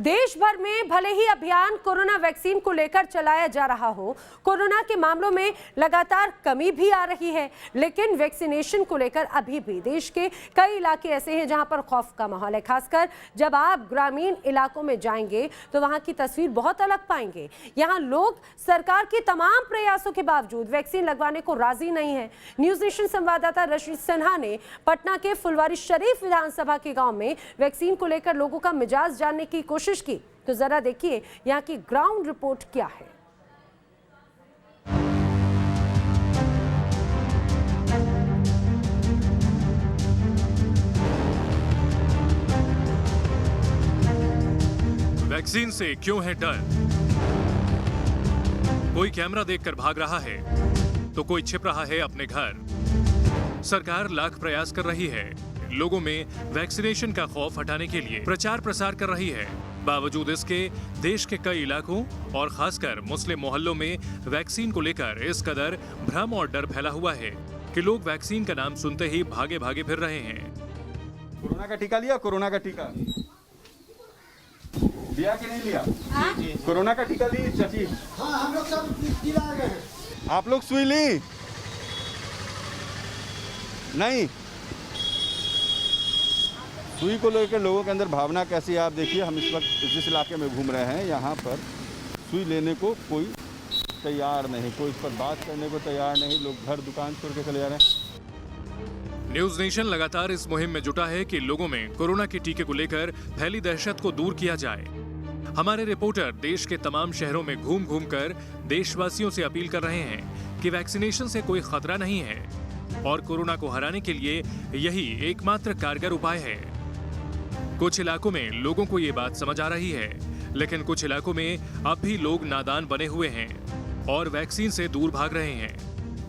देश भर में भले ही अभियान कोरोना वैक्सीन को लेकर चलाया जा रहा हो, कोरोना के मामलों में लगातार कमी भी आ रही है, लेकिन वैक्सीनेशन को लेकर अभी भी देश के कई इलाके ऐसे हैं जहां पर खौफ का माहौल है। खासकर जब आप ग्रामीण इलाकों में जाएंगे तो वहां की तस्वीर बहुत अलग पाएंगे। यहां लोग सरकार के तमाम प्रयासों के बावजूद वैक्सीन लगवाने को राजी नहीं है। न्यूज नेशन संवाददाता रजनीश सिन्हा ने पटना के फुलवारी शरीफ विधानसभा के गांव में वैक्सीन को लेकर लोगों का मिजाज जानने की कोशिश की, तो जरा देखिए यहां की ग्राउंड रिपोर्ट क्या है। वैक्सीन से क्यों है डर? कोई कैमरा देखकर भाग रहा है तो कोई छिप रहा है अपने घर। सरकार लाख प्रयास कर रही है, लोगों में वैक्सीनेशन का खौफ हटाने के लिए प्रचार प्रसार कर रही है। बावजूद इसके देश के कई इलाकों और खासकर मुस्लिम मोहल्लों में वैक्सीन को लेकर इस कदर भ्रम और डर फैला हुआ है कि लोग वैक्सीन का नाम सुनते ही भागे भागे फिर रहे हैं। कोरोना का टीका लिया? कोरोना का टीका लिया कि नहीं लिया? कोरोना का टीका ली चाची? हाँ, हम लोग सब दिला गए हैं। आप लोग सुई ली? नहीं। सुई को लेकर लोगों के अंदर भावना कैसी है आप देखिए। हम इस वक्त जिस इलाके में घूम रहे हैं यहाँ पर सुई लेने को कोई तैयार नहीं, कोई इस पर बात करने को तैयार नहीं। लोग घर दुकान छोड़ के चले जा रहे हैं। न्यूज नेशन लगातार इस मुहिम में जुटा है कि लोगों में कोरोना के टीके को लेकर फैली दहशत को दूर किया जाए। हमारे रिपोर्टर देश के तमाम शहरों में घूम घूम कर देशवासियों से अपील कर रहे हैं कि वैक्सीनेशन से कोई खतरा नहीं है और कोरोना को हराने के लिए यही एकमात्र कारगर उपाय है। कुछ इलाकों में लोगों को ये बात समझ आ रही है, लेकिन कुछ इलाकों में अब भी लोग नादान बने हुए हैं और वैक्सीन से दूर भाग रहे हैं।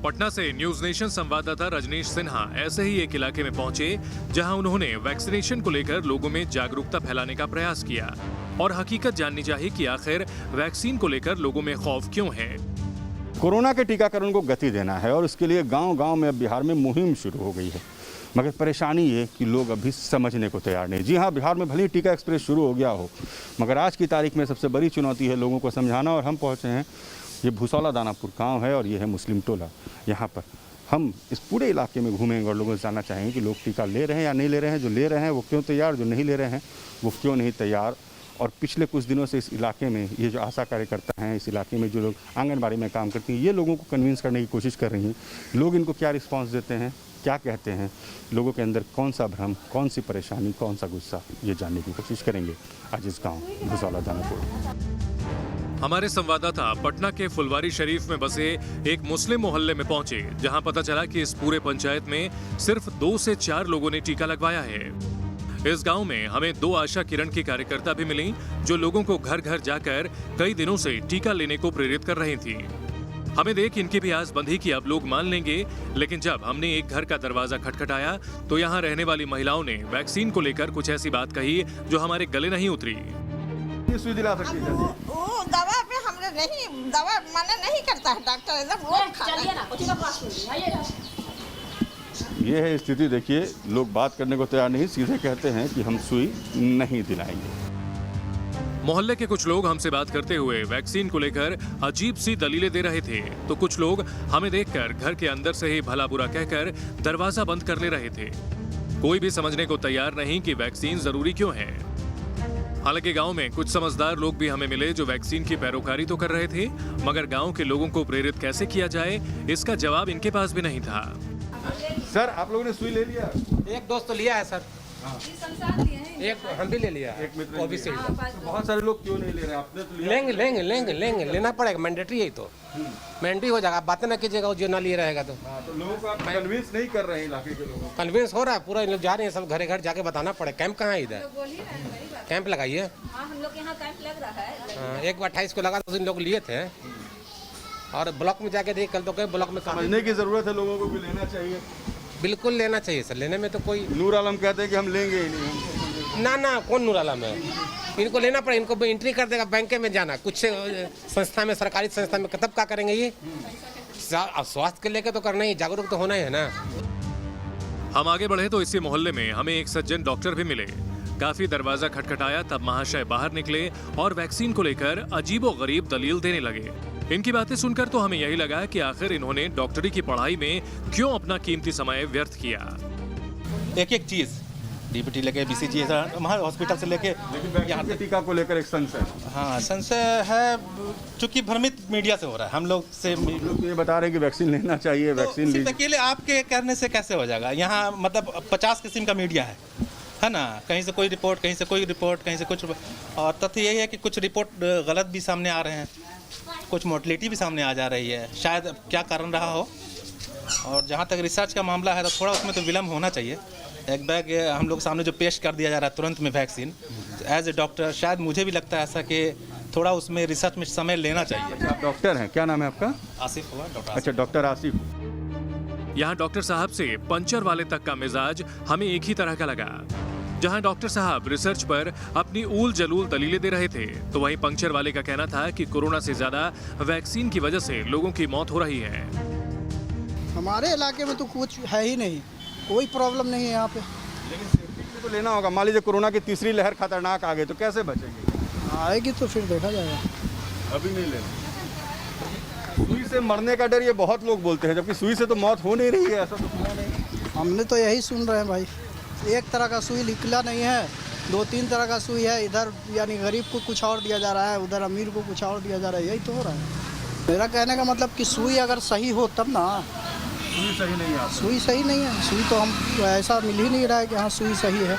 पटना से न्यूज नेशन संवाददाता रजनीश सिन्हा ऐसे ही एक इलाके में पहुंचे जहां उन्होंने वैक्सीनेशन को लेकर लोगों में जागरूकता फैलाने का प्रयास किया और हकीकत जाननी चाहिए कि आखिर वैक्सीन को लेकर लोगों में खौफ क्यों है। कोरोना के टीकाकरण को गति देना है और इसके लिए गांव-गांव में अब बिहार में मुहिम शुरू हो गई है, मगर परेशानी ये कि लोग अभी समझने को तैयार नहीं। जी हाँ, बिहार में भले ही टीका एक्सप्रेस शुरू हो गया हो, मगर आज की तारीख में सबसे बड़ी चुनौती है लोगों को समझाना। और हम पहुँचे हैं, ये भूसौला दानापुर गाँव है और ये है मुस्लिम टोला। यहाँ पर हम इस पूरे इलाके में घूमेंगे और लोगों से जानना चाहेंगे कि लोग टीका ले रहे हैं या नहीं ले रहे हैं। जो ले रहे हैं वो क्यों तैयार, जो नहीं ले रहे हैं वो क्यों नहीं तैयार। और पिछले कुछ दिनों से इस इलाके में ये जो आशा कार्यकर्ता हैं, इस इलाके में जो लोग आंगनबाड़ी में काम करती हैं, ये लोगों को कन्विंस करने की कोशिश कर रही हैं। लोग इनको क्या रिस्पांस देते हैं, क्या कहते हैं, लोगों के अंदर कौन सा भ्रम, कौन सी परेशानी, कौन सा गुस्सा, ये जानने की कोशिश करेंगे आज इस गाँव भूसौला दानापुर। हमारे संवाददाता पटना के फुलवारी शरीफ में बसे एक मुस्लिम मोहल्ले में पहुंचे, जहां पता चला कि इस पूरे पंचायत में सिर्फ 2 से 4 लोगों ने टीका लगवाया है। इस गांव में हमें 2 आशा किरण की कार्यकर्ता भी मिली जो लोगों को घर घर जाकर कई दिनों से टीका लेने को प्रेरित कर रही थी। हमें देख इनकी भी आस बंधी कि अब लोग मान लेंगे, लेकिन जब हमने एक घर का दरवाजा खटखटाया तो यहाँ रहने वाली महिलाओं ने वैक्सीन को लेकर कुछ ऐसी बात कही जो हमारे गले नहीं उतरी। सुई दिला सकती है? वो दवा पे हमने नहीं, दवा मना नहीं करता है डॉक्टर, एकदम रोज खाता है। ये है स्थिति। देखिए, लोग बात करने को तैयार नहीं, सीधे कहते हैं कि हम सुई नहीं दिलाएंगे। मोहल्ले के कुछ लोग हमसे बात करते हुए वैक्सीन को लेकर अजीब सी दलीलें दे रहे थे, तो कुछ लोग हमें देखकर घर के अंदर से ही भला बुरा कहकर दरवाजा बंद कर ले रहे थे। कोई भी समझने को तैयार नहीं कि वैक्सीन जरूरी क्यों है। हालांकि गांव में कुछ समझदार लोग भी हमें मिले जो वैक्सीन की पैरोकारी तो कर रहे थे, मगर गांव के लोगों को प्रेरित कैसे किया जाए इसका जवाब इनके पास भी नहीं था। सर, आप लोगों ने सुई ले लिया? एक दोस्त तो लिया है सर। एक हम भी ले लिया, एक मित्र वो भी सही है। तो बहुत सारे लोग क्यों नहीं ले रहे? आपने तो लिया? लेंगे लेना पड़ेगा, मैंडेटरी है तो मैंडेटरी हो जाएगा। आप बातें ना कीजिएगा, वो जो ना लिए रहेगा तो। तो लोगों को आप कन्विंस नहीं कर रहे हैं, इलाके के लोगों को कन्विंस हो रहा है पूरा। लोग जा रहे हैं सब घरे घर जाके बताना पड़े। कैंप कहाँ है इधर? कैंप लगाइए। हम लोग यहाँ कैंप लग रहा है। 1/28 को लगा, 2 दिन लोग लिए थे और ब्लॉक में जाके देख, कल तो कई ब्लॉक में समझने की जरूरत है लोगों को भी लेना चाहिए। बिल्कुल लेना चाहिए सर, लेने में तो कोई। नूर आलम कहते हैं कि हम लेंगे ही नहीं। ना कौन नूर आलम है? इनको लेना पड़े, इनको एंट्री कर देगा बैंक में जाना, कुछ संस्था में, सरकारी संस्था में, तब क्या करेंगे ये? स्वास्थ्य के लेके तो करना ही, जागरूक तो होना ही है ना। हम आगे बढ़े तो इसी मोहल्ले में हमें एक सज्जन डॉक्टर भी मिले काफी दरवाजा खटखटाया तब महाशय बाहर निकले और वैक्सीन को लेकर अजीबोगरीब दलील देने लगे। इनकी बातें सुनकर तो हमें यही लगा कि आखिर इन्होंने डॉक्टरी की पढ़ाई में क्यों अपना कीमती समय व्यर्थ किया। एक एक चीज डीबीटी लेके बीसीजी हमारे हॉस्पिटल से लेके यहाँ के टीका को लेकर एक संशय, हाँ संशय है, चूंकि भ्रमित मीडिया से हो रहा है। हम लोग से लोग ये बता रहे हैं कि वैक्सीन लेना चाहिए, वैक्सीन सिर्फ लीजिए। अकेले आपके करने से कैसे हो जाएगा? यहाँ मतलब 50 किस्म का मीडिया है ना, कहीं से कोई रिपोर्ट, कहीं से कोई रिपोर्ट, कहीं से कुछ। और तथ्य यही है कि कुछ रिपोर्ट गलत भी सामने आ रहे हैं, कुछ मोर्टलिटी भी सामने आ जा रही है। शायद क्या कारण रहा हो। और जहाँ तक रिसर्च का मामला है तो थोड़ा उसमें तो विलम्ब होना चाहिए। एक बैग हम लोग सामने जो पेश कर दिया जा रहा है तुरंत में वैक्सीन, एज ए डॉक्टर शायद मुझे भी लगता है ऐसा कि थोड़ा उसमें रिसर्च में समय लेना चाहिए। आप डॉक्टर हैं, क्या नाम है आपका? आसिफ हुआ डॉक्टर। अच्छा, डॉक्टर आसिफ। यहाँ डॉक्टर साहब से पंचर वाले तक का मिजाज हमें एक ही तरह का लगा। जहाँ डॉक्टर साहब रिसर्च पर अपनी ऊल जलूल दलीलें दे रहे थे, तो वहीं पंचर वाले का कहना था कि कोरोना से ज्यादा वैक्सीन की वजह से लोगों की मौत हो रही है। हमारे इलाके में तो कुछ है ही नहीं, कोई प्रॉब्लम नहीं है यहाँ पे। लेकिन सेफ्टी तो लेना होगा। मान लीजिए कोरोना की तीसरी लहर खतरनाक आ गई तो कैसे बचेंगे? आएगी तो फिर देखा जाएगा। अभी नहीं लेना। सुई से मरने का डर ये बहुत लोग बोलते हैं, जबकि सुई से तो मौत हो नहीं रही है। ऐसा तो है नहीं। हमने तो यही सुन रहे हैं भाई, एक तरह का सुई निकला नहीं है, 2-3 तरह का सुई है। इधर यानी गरीब को कुछ और दिया जा रहा है, उधर अमीर को कुछ और दिया जा रहा है, यही तो हो रहा है। मेरा कहने का मतलब कि सुई अगर सही हो तब ना। सुई सही नहीं है। सुई सही नहीं है, सुई तो हम ऐसा मिल ही नहीं रहा है कि हाँ सुई सही है।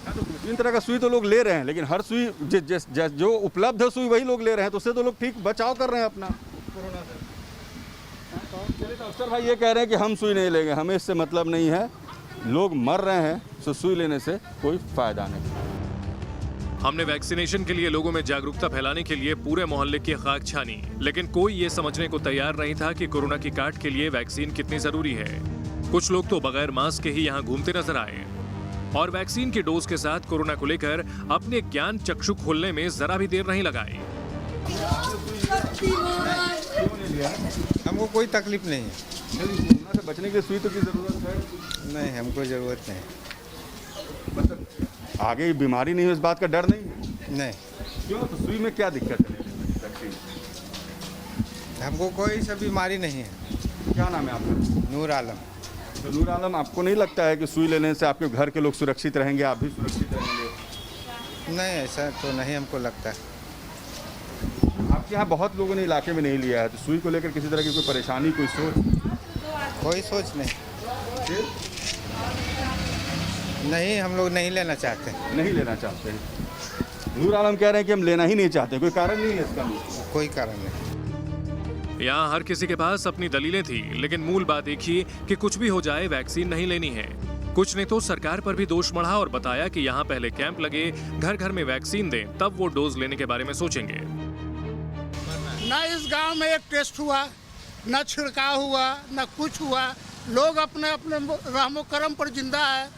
तो 3 तरह का सुई तो लोग ले रहे हैं, लेकिन हर सुई जो उपलब्ध है सुई वही लोग ले रहे हैं, तो उससे तो लोग ठीक बचाव कर रहे हैं अपना कोरोना से। चलिए, तो अफसर भाई ये कह रहे हैं कि हम सुई नहीं लेंगे, हमें इससे मतलब नहीं है, लोग मर रहे हैं, तो सुई लेने से कोई फायदा नहीं। हमने वैक्सीनेशन के लिए लोगों में जागरूकता फैलाने के लिए पूरे मोहल्ले की खाक छानी, लेकिन कोई ये समझने को तैयार नहीं था कि कोरोना की काट के लिए वैक्सीन कितनी जरूरी है। कुछ लोग तो बगैर मास्क के ही यहाँ घूमते नजर आए और वैक्सीन की डोज के साथ कोरोना को लेकर अपने ज्ञान चक्षु खोलने में जरा भी देर नहीं लगाई। हमको कोई तकलीफ नहीं है। कोरोना से बचने के लिए सुई तो की जरूरत है? नहीं, हमको ज़रूरत नहीं। मतलब आगे बीमारी नहीं हो, इस बात का डर नहीं है? नहीं, क्यों? तो सुई में क्या दिक्कत है वैक्सीन? हमको कोई सा बीमारी नहीं है। क्या नाम है आपका? नूर आलम। तो नूर आलम, आपको नहीं लगता है कि सुई लेने से आपके घर के लोग सुरक्षित रहेंगे, आप भी सुरक्षित रहेंगे? नहीं, ऐसा तो नहीं हमको लगता है। आपके यहाँ बहुत लोगों ने इलाके में नहीं लिया है, तो सुई को लेकर किसी तरह की कोई परेशानी, कोई सोच? कोई सोच नहीं। नहीं, हम लोग नहीं लेना चाहते। नहीं लेना चाहते हैं। नूर आलम कह रहे हैं कि हम लेना ही नहीं चाहते, कोई कारण नहीं है इसका? कोई कारण नहीं। यहाँ हर किसी के पास अपनी दलीलें थी, लेकिन मूल बात एक ही कि कुछ भी हो जाए वैक्सीन नहीं लेनी है। कुछ ने तो सरकार पर भी दोष मढ़ा और बताया कि यहाँ पहले कैंप लगे, घर घर में वैक्सीन दें, तब वो डोज लेने के बारे में सोचेंगे। न इस गांव में एक टेस्ट हुआ, न छिड़काव हुआ, न कुछ हुआ। लोग अपने अपने रहमो करम पर जिंदा है।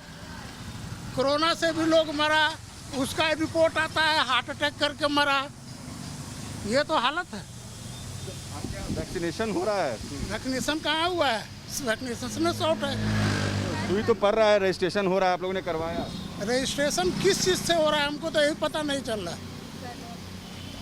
कोरोना से भी लोग मरा, उसका रिपोर्ट आता है हार्ट अटैक करके मरा। ये तो हालत है। वैक्सीनेशन हो रहा है? वैक्सीनेशन कहाँ हुआ है? वैक्सीनेशन में शॉर्ट है। सुई तो पड़ रहा है, रजिस्ट्रेशन हो रहा है, आप लोगों ने करवाया? रजिस्ट्रेशन किस चीज़ से हो रहा है हमको तो यही पता नहीं चल रहा है।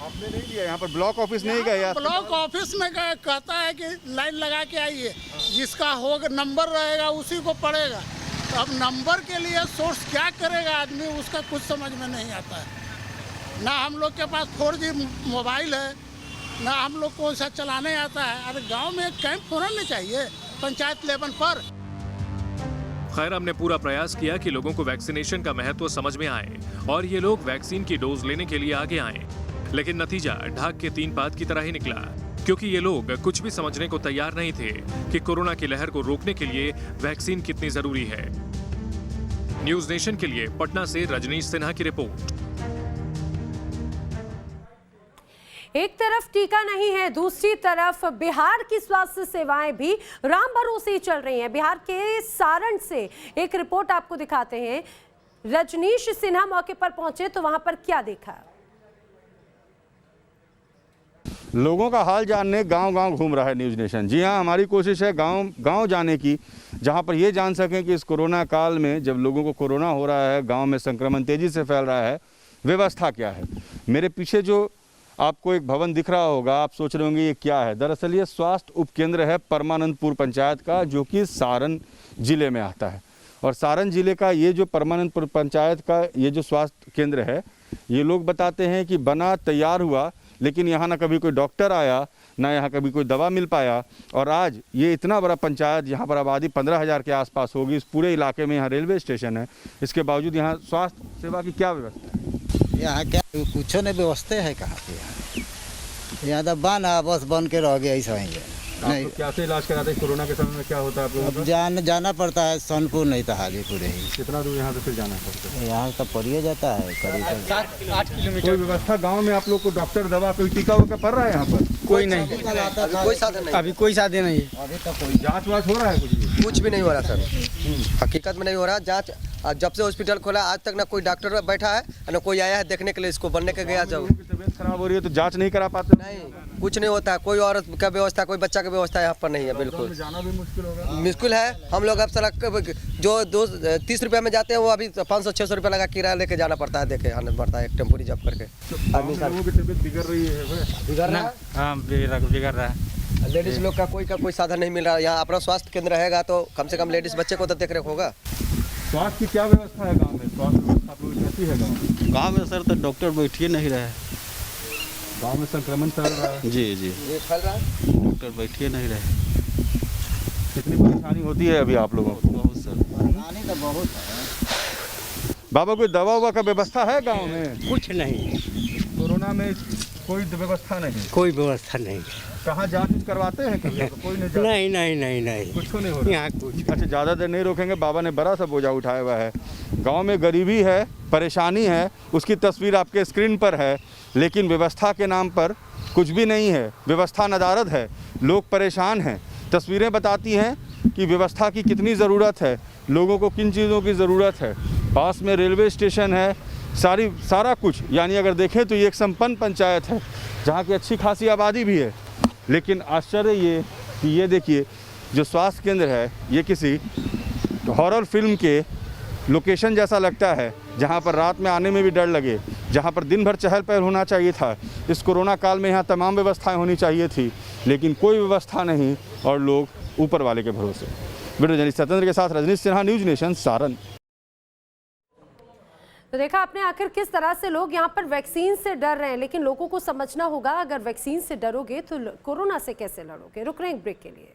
आपने नहीं दिया? यहाँ पर ब्लॉक ऑफिस नहीं गए? ब्लॉक ऑफिस में गए, कहता है कि लाइन लगा के आइए, जिसका होगा नंबर रहेगा उसी को पड़ेगा। तो अब नंबर के लिए सोर्स क्या करेगा आदमी, उसका कुछ समझ में नहीं आता है। ना हम लोग के पास 4G मोबाइल है, ना हम लोग को ऐसा चलाने आता है। अरे गांव में एक कैंप होना नहीं चाहिए पंचायत लेवल पर। खैर, हमने पूरा प्रयास किया कि लोगों को वैक्सीनेशन का महत्व समझ में आए और ये लोग वैक्सीन की डोज लेने के लिए आगे आए, लेकिन नतीजा ढाक के 3 पात की तरह ही निकला, क्योंकि ये लोग कुछ भी समझने को तैयार नहीं थे कि कोरोना की लहर को रोकने के लिए वैक्सीन कितनी जरूरी है। न्यूज नेशन के लिए पटना से रजनीश सिन्हा की रिपोर्ट। एक तरफ टीका नहीं है, दूसरी तरफ बिहार की स्वास्थ्य सेवाएं भी राम भरोसे चल रही हैं। बिहार के सारण से एक रिपोर्ट आपको दिखाते हैं। रजनीश सिन्हा मौके पर पहुंचे तो वहां पर क्या देखा? लोगों का हाल जानने गांव-गांव घूम रहा है न्यूज़ नेशन। जी हाँ, हमारी कोशिश है गांव जाने की, जहां पर ये जान सकें कि इस कोरोना काल में जब लोगों को कोरोना हो रहा है, गांव में संक्रमण तेज़ी से फैल रहा है, व्यवस्था क्या है। मेरे पीछे जो आपको एक भवन दिख रहा होगा, आप सोच रहे होंगे ये क्या है। दरअसल ये स्वास्थ्य उपकेंद्र है परमानंदपुर पंचायत का, जो कि सारण जिले में आता है। और सारण जिले का ये जो परमानंदपुर पंचायत का ये जो स्वास्थ्य केंद्र है, ये लोग बताते हैं कि बना तैयार हुआ, लेकिन यहाँ ना कभी कोई डॉक्टर आया, ना यहाँ कभी कोई दवा मिल पाया। और आज ये इतना बड़ा पंचायत, यहाँ पर आबादी 15,000 के आसपास होगी, इस पूरे इलाके में यहाँ रेलवे स्टेशन है, इसके बावजूद यहाँ स्वास्थ्य सेवा की क्या व्यवस्था है? यहाँ क्या कुछ नहीं व्यवस्था है कहाँ पे? यहाँ तो बना बस बन के रह गया ऐसा ही है। नहीं, कैसे इलाज कराते हैं? कोरोना के समय में क्या होता है आप लोगों का? जाना पड़ता है सोनपुर, नहीं तो हाजीपुर ही। कितना दूर यहाँ से फिर जाना पड़ता है? यहाँ तो पड़िए जाता है करीब 7-8 किलोमीटर। कोई व्यवस्था गांव में आप लोग को डॉक्टर दवा कोई टीका वगैरह पड़ रहा है यहाँ पर? कोई नहीं, कोई साधन नहीं, अभी कोई साधन नहीं। अभी तो कोई जाँच वाँच हो रहा है? कुछ भी नहीं हो रहा सर, हकीकत में नहीं हो रहा जांच। जब से हॉस्पिटल खोला आज तक ना कोई डॉक्टर बैठा है, ना कोई आया है देखने के लिए इसको बनने के गया। जब तबीयत खराब हो रही है तो जांच नहीं करा पाते? नहीं, कुछ नहीं होता है। कोई औरत का व्यवस्था, कोई बच्चा का व्यवस्था यहाँ पर नहीं है। बिल्कुल जाना भी मुश्किल होगा। मुश्किल है। हम लोग अब सड़क जो 30 रुपये में जाते हैं, वो अभी 500-600 रुपये लगा किराया लेके जाना पड़ता है, देखे आना पड़ता है एक टेम्पो रिजर्व करके। लोगों की तबीयत बिगड़ रही है? बिगड़ रहा है, हाँ बिगड़ रहा है। लेडीज लोग का कोई साधन नहीं मिल रहा। यहाँ अपना स्वास्थ्य केंद्र रहेगा तो कम से कम लेडीज बच्चे को तो देख रेख होगा। स्वास्थ्य की क्या व्यवस्था है गांव में? स्वास्थ्य व्यवस्था आप लोग कैसी है गाँव? गाँव में सर तो डॉक्टर बैठिए नहीं रहे, गांव में संक्रमण फैल रहा है। जी ये फैल रहा है, डॉक्टर बैठिए नहीं रहे। कितनी परेशानी होती है अभी आप लोगों को? बहुत सर परेशानी तो बहुत है। बाबा कोई दवा उवा का व्यवस्था है गांव में? कुछ नहीं, कोरोना में कोई व्यवस्था नहीं? कोई व्यवस्था नहीं। कहाँ जांच करवाते हैं कभी? कोई नहीं कुछ नहीं हो रहा यहाँ कुछ। अच्छा, ज़्यादा देर नहीं रोकेंगे। बाबा ने बड़ा सा बोझा उठाया हुआ है। गांव में गरीबी है, परेशानी है, उसकी तस्वीर आपके स्क्रीन पर है, लेकिन व्यवस्था के नाम पर कुछ भी नहीं है। व्यवस्था नदारद है, लोग परेशान हैं। तस्वीरें बताती हैं कि व्यवस्था की कितनी ज़रूरत है, लोगों को किन चीज़ों की ज़रूरत है। पास में रेलवे स्टेशन है, सारा कुछ, यानी अगर देखें तो ये एक संपन्न पंचायत है जहाँ की अच्छी खासी आबादी भी है। लेकिन आश्चर्य ये कि ये देखिए जो स्वास्थ्य केंद्र है, ये किसी हॉरर फिल्म के लोकेशन जैसा लगता है, जहाँ पर रात में आने में भी डर लगे, जहाँ पर दिन भर चहल पहल होना चाहिए था। इस कोरोना काल में यहाँ तमाम व्यवस्थाएं होनी चाहिए थी, लेकिन कोई व्यवस्था नहीं और लोग ऊपर वाले के भरोसे। वीडियो जर्नलिस्ट सत्येंद्र के साथ रजनीश सिन्हा, न्यूज़ नेशन, सारण। तो देखा आपने आखिर किस तरह से लोग यहाँ पर वैक्सीन से डर रहे हैं, लेकिन लोगों को समझना होगा अगर वैक्सीन से डरोगे तो कोरोना से कैसे लड़ोगे। रुक रहे हैं एक ब्रेक के लिए।